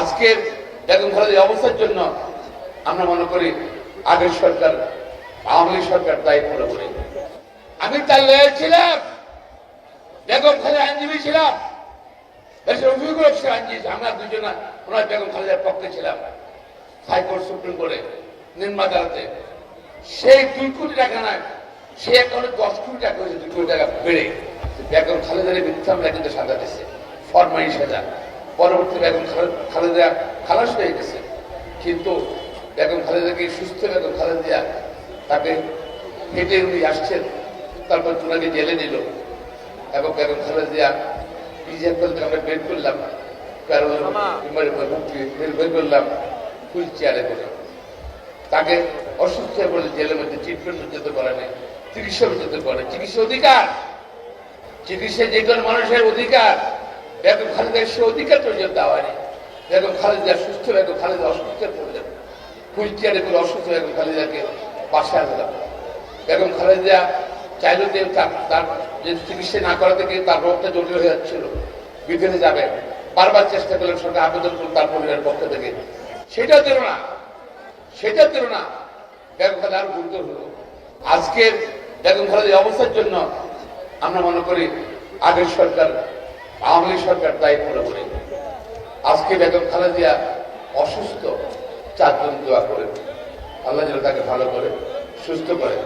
আজকের বেগম খালেদার অবস্থার জন্য আমরা মনে করি আগের সরকার আওয়ামী লীগ সরকার দায়ী পুরোপুরি। আমি তার লয়ে ছিলাম, বেগম খালেদা আইনজীবী ছিলাম, রফিকুল হক আইনজীবী, আমরা দুজনা ওনার বেগম খালেদার পক্ষে ছিলাম হাইকোর্ট সুপ্রিম কোর্টে নিম্ন আদালতে। সেই 2 কোটি টাকা নয়, সে অ্যাকাউন্টে 10 কোটি টাকা হয়েছে, 2 কোটি টাকা বেড়ে বেগম খালেদার মিথ্যা আমরা কিন্তু সাজা দিচ্ছে, ফরমাই সাজা। পরবর্তী বেগম খালেদা খালাস হয়ে গেছে, কিন্তু বেগম খালেদাকে সুস্থ বেগম খালেদা তাকে হেঁটে উনি আসছেন, তারপর ওনাকে জেলে নিল এবং বেগম খালেদা ইজাফলকে আমরা বের করলাম, বের করলাম হুইল চেয়ারে করে। তাকে অসুস্থ হয়ে বলে জেলের মধ্যে ট্রিটমেন্ট পর্যন্ত করা নেই, চিকিৎসা পর্যন্ত করে। চিকিৎসা অধিকার, চিকিৎসা যে কোনো মানুষের অধিকার, বেগম খালেদার সে অধিকার পর্যন্ত দেওয়া নেই। বেগম খালেদা সুস্থ, বেগম খালেদা অসুস্থ পড়লেন, হুইল চেয়ারে করে অসুস্থ বেগম খালেদাকে পাশে আনলাম। বেগম খালেদা চাইলেও যে তার যে চিকিৎসা না করা থেকে তার রোগটা জটিল হয়ে যাচ্ছিল, বিদেশে যাবে, বারবার চেষ্টা করলেন, সরকার আবেদন করল তার পরিবারের পক্ষ থেকে, সেটা দিল না, সেটা দিল না। বেগম খালেদা আরো গুরুতর হলো। আজকের বেগম খালেদার অবস্থার জন্য আমরা মনে করি আগের সরকার আওয়ামী লীগ সরকার দায়ী পুরোপুরি। আজকে বেগম খালেদা অসুস্থ, 4 জন দোয়া করে আল্লাহ যেন তাকে ভালো করে সুস্থ করে।